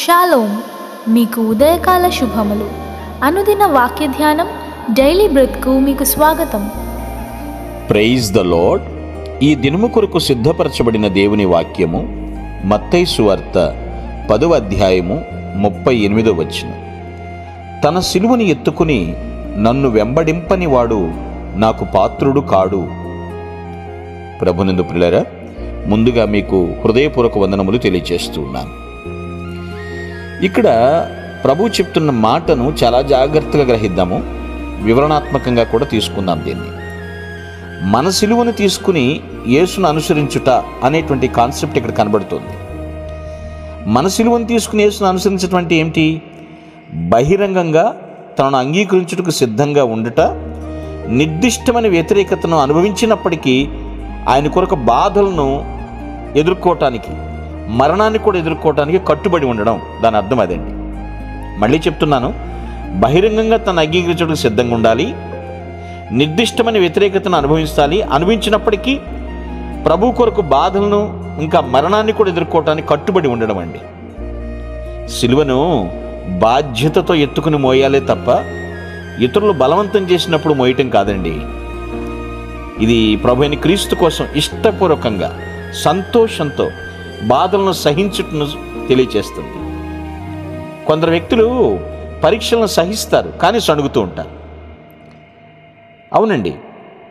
Shalom, మీకు ఉదయకాల శుభములు. అనుదిన వాక్య ధ్యానం డైలీ బ్రెత్కు మీకు స్వాగతం. Praise the lord. ఈ దినము కొరకు సిద్ధపరచబడిన దేవుని వాక్యము మత్తయి సువార్త 10వ అధ్యాయము 38వ వచనం. తన సిలువని ఎత్తుకుని నన్ను వెంబడింపని వాడు నాకు పాత్రుడు కాడు. ప్రభునందు ప్రియులారా, ముందుగా మీకు హృదయపూర్వక వందనములు తెలియజేస్తూ ఉన్నాను. ఇక్కడ ప్రభు చెప్తున్న మాటను చాలా జాగ్రత్తగా గ్రహిద్దాము, వివరణాత్మకంగా కూడా తీసుకుందాం. దీన్ని మన సిలువను తీసుకుని యేసును అనుసరించుట అనేటువంటి కాన్సెప్ట్ ఇక్కడ కనబడుతుంది. మన సిలువను తీసుకుని యేసును అనుసరించటం అంటే ఏమిటి? బహిరంగంగా తనను అంగీకరించుటకు సిద్ధంగా ఉండుట, నిర్దిష్టమైన వ్యతిరేకతను అనుభవించినప్పటికీ ఆయన కొరకు బాధలను ఎదుర్కోవటానికి, మరణాన్ని కూడా ఎదుర్కోవటానికి కట్టుబడి ఉండడం. దాని అర్థం అదండి. మళ్ళీ చెప్తున్నాను, బహిరంగంగా తను అంగీకరించడానికి సిద్ధంగా ఉండాలి, నిర్దిష్టమైన వ్యతిరేకతను అనుభవించినప్పటికీ ప్రభు కొరకు బాధలను ఇంకా మరణాన్ని కూడా ఎదుర్కోవటానికి కట్టుబడి ఉండడం అండి. సిలువను బాధ్యతతో ఎత్తుకుని మోయాలే తప్ప ఇతరులు బలవంతం చేసినప్పుడు మోయటం కాదండి. ఇది ప్రభు అయిన క్రీస్తు కోసం ఇష్టపూర్వకంగా సంతోషంతో బాధలను సహించుటను తెలియచేస్తుంది. కొందరు వ్యక్తులు పరీక్షలను సహిస్తారు, కానీ సణుగుతూ ఉంటారు. అవునండి,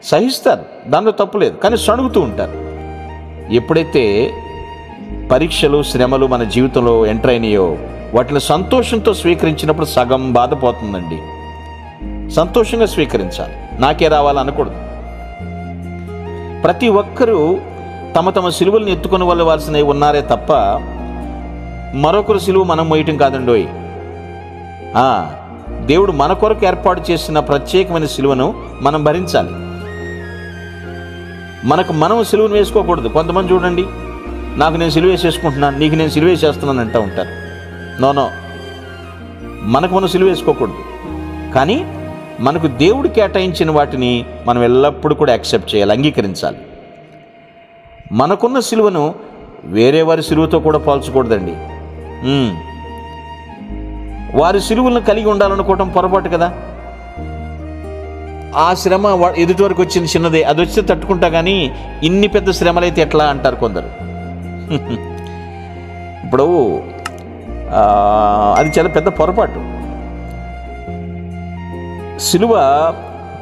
సహిస్తారు, దానిలో తప్పు లేదు, కానీ సణుగుతూ ఉంటారు. ఎప్పుడైతే పరీక్షలు, శ్రమలు మన జీవితంలో ఎంటర్ అయినాయో వాటిని సంతోషంతో స్వీకరించినప్పుడు సగం బాధ పోతుందండి. సంతోషంగా స్వీకరించాలి, నాకే రావాలనకూడదు. ప్రతి ఒక్కరూ తమ తమ సిలువలను ఎత్తుకొని వెళ్ళవలసినవి ఉన్నారే తప్ప మరొకరు సిలువ మనం మోయటం కాదండోయ్. దేవుడు మన కొరకు ఏర్పాటు చేసిన ప్రత్యేకమైన సిలువను మనం భరించాలి. మనం సిలువను వేసుకోకూడదు. కొంతమంది చూడండి, నాకు నేను సిలువ వేసేసుకుంటున్నాను, నీకు నేను సిలువ వేసేస్తున్నాను అంటూ ఉంటారు. నో, మనకు మనం సిలువ వేసుకోకూడదు. కానీ మనకు దేవుడు కేటాయించిన వాటిని మనం ఎల్లప్పుడూ కూడా యాక్సెప్ట్ చేయాలి, అంగీకరించాలి. మనకున్న సిలువను వేరే వారి సిలువతో కూడా పోల్చకూడదండి. వారి సిలువలను కలిగి ఉండాలనుకోవటం పొరపాటు కదా. ఆ శ్రమ ఎదుటి వరకు వచ్చింది చిన్నదే, అది వస్తే తట్టుకుంటా, కానీ ఇన్ని పెద్ద శ్రమలైతే ఎట్లా అంటారు కొందరు. ఇప్పుడు అది చాలా పెద్ద పొరపాటు. సిలువ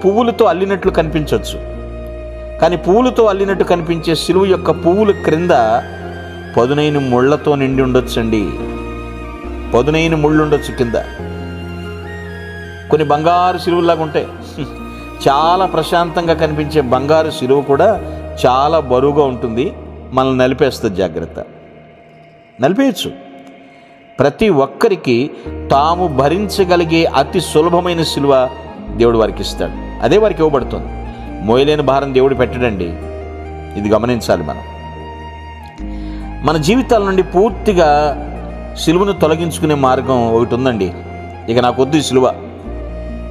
పువ్వులతో అల్లినట్లు కనిపించవచ్చు, కానీ పువ్వులతో అల్లినట్టు కనిపించే సిలువ యొక్క పువ్వుల క్రింద పదునైన ముళ్లతో నిండి ఉండొచ్చండి. పదునైన ముళ్ళు ఉండొచ్చు కింద. కొన్ని బంగారు సిలువలాగా ఉంటాయి. చాలా ప్రశాంతంగా కనిపించే బంగారు సిలువ కూడా చాలా బరువుగా ఉంటుంది, మనల్ని నలిపేస్తుంది. జాగ్రత్త, నలిపేయచ్చు. ప్రతి ఒక్కరికి తాము భరించగలిగే అతి సులభమైన సిలువ దేవుడు వారికి ఇస్తాడు, అదే వారికి ఇవ్వబడుతుంది. మోయలేని భారం దేవుడు పెట్టడండి. ఇది గమనించాలి. మన జీవితాల నుండి పూర్తిగా సిలువను తొలగించుకునే మార్గం ఒకటి ఉందండి. ఇక నాకు వద్దు ఈ సిలువ,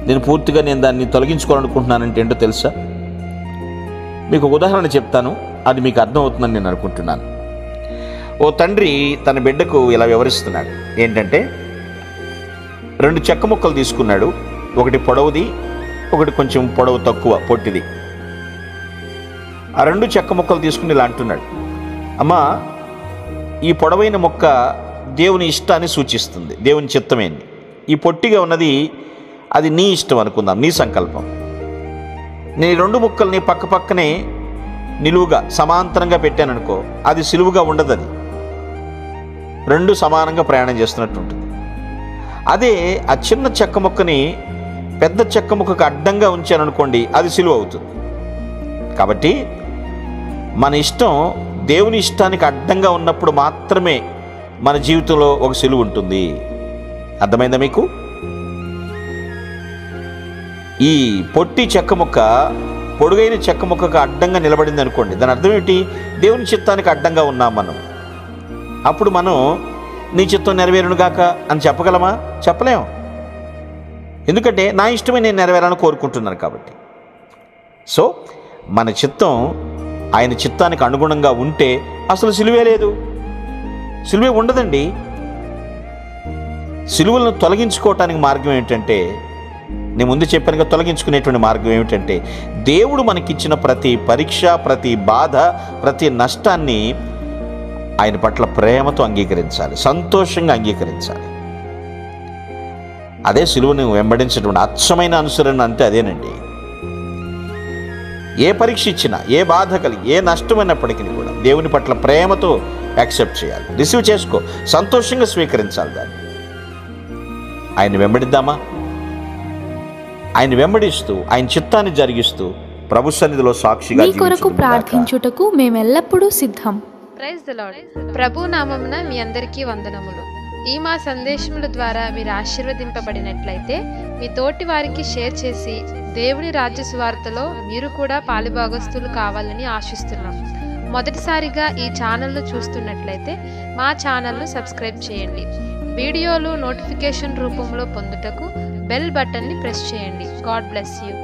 నేను దాన్ని తొలగించుకోవాలనుకుంటున్నానంటే ఏంటో తెలుసా? మీకు ఉదాహరణ చెప్తాను, అది మీకు అర్థమవుతుందని నేను అనుకుంటున్నాను. ఓ తండ్రి తన బిడ్డకు ఇలా వివరిస్తున్నాడు. ఏంటంటే, 2 చెక్క ముక్కలు తీసుకున్నాడు, ఒకటి పొడవుది, ఒకటి కొంచెం పొడవు తక్కువ, పొట్టిది. ఆ 2 చెక్క ముక్కలు తీసుకుని ఇలా అంటున్నాడు, అమ్మా, ఈ పొడవైన మొక్క దేవుని ఇష్టాన్ని సూచిస్తుంది, దేవుని చిత్తమేంది. ఈ పొట్టిగా ఉన్నది అది నీ ఇష్టం అనుకుందాం, నీ సంకల్పం. నేను 2 ముక్కల్ని పక్క పక్కనే నిలువుగా సమాంతరంగా పెట్టాననుకో, అది సిలువుగా ఉండదు. అది 2 సమానంగా ప్రయాణం చేస్తున్నట్టు ఉంటుంది. అదే ఆ చిన్న చెక్క ముక్కని పెద్ద చెక్క ముక్కకు అడ్డంగా ఉంచాననుకోండి, అది సిలువ అవుతుంది. కాబట్టి మన ఇష్టం దేవుని ఇష్టానికి అడ్డంగా ఉన్నప్పుడు మాత్రమే మన జీవితంలో ఒక సిలువ ఉంటుంది. అర్థమైందా మీకు? ఈ పొట్టి చెక్క ముక్క పొడుగైన చెక్క ముక్కకు అడ్డంగా నిలబడింది అనుకోండి, దాని అర్థం ఏంటి? దేవుని చిత్తానికి అడ్డంగా ఉన్నాం మనం. అప్పుడు మనం నీ చిత్తం నెరవేరునుగాక అని చెప్పగలమా? చెప్పలేం. ఎందుకంటే నా ఇష్టమే నేను నెరవేరాలని కోరుకుంటున్నాను కాబట్టి. సో మన చిత్తం ఆయన చిత్తానికి అనుగుణంగా ఉంటే అసలు సిలువే లేదు, సిలువే ఉండదండి. సిలువలను తొలగించుకోవటానికి మార్గం ఏంటంటే, నేను ముందు చెప్పానుగా, తొలగించుకునేటువంటి మార్గం ఏమిటంటే దేవుడు మనకిచ్చిన ప్రతి పరీక్ష, ప్రతి బాధ, ప్రతి నష్టాన్ని ఆయన పట్ల ప్రేమతో అంగీకరించాలి, సంతోషంగా అంగీకరించాలి. అదే సిలువను వెంబడించేటువంటి అచ్చమైన అనుసరణ అంటే అదేనండి. ఏ పరీక్ష ఇచ్చినా, ఏ బాధ కలిగి, ఏ నష్టమైనప్పటికీ కూడా దేవుని పట్ల ప్రేమతో యాక్సెప్ట్ చేయాలి, రిసీవ్ చేసుకో, సంతోషంగా స్వీకరించాలి దాన్ని. ఆయన వెంబడిద్దామా? ఆయన వెంబడిస్తూ ఆయన చిత్తాన్ని జరిగిస్తూ ప్రభు సన్నిధిలో సాక్షిగా మీ కొరకు ప్రార్థించుటకు మేమెల్లప్పుడూ సిద్ధం. Praise the lord. ప్రభు నామమున మీ అందరికీ వందనములు. ఈ మా సందేశముల ద్వారా మీరు ఆశీర్వదింపబడినట్లయితే మీ తోటి వారికి షేర్ చేసి దేవుని రాజ్య సువార్తలో మీరు కూడా పాలుభాగస్తులు కావాలని ఆశిస్తున్నాం. మొదటిసారిగా ఈ ఛానల్ను చూస్తున్నట్లయితే మా ఛానల్ను సబ్స్క్రైబ్ చేయండి. వీడియోలు నోటిఫికేషన్ రూపంలో పొందుటకు బెల్ బటన్ని ప్రెస్ చేయండి. God bless you.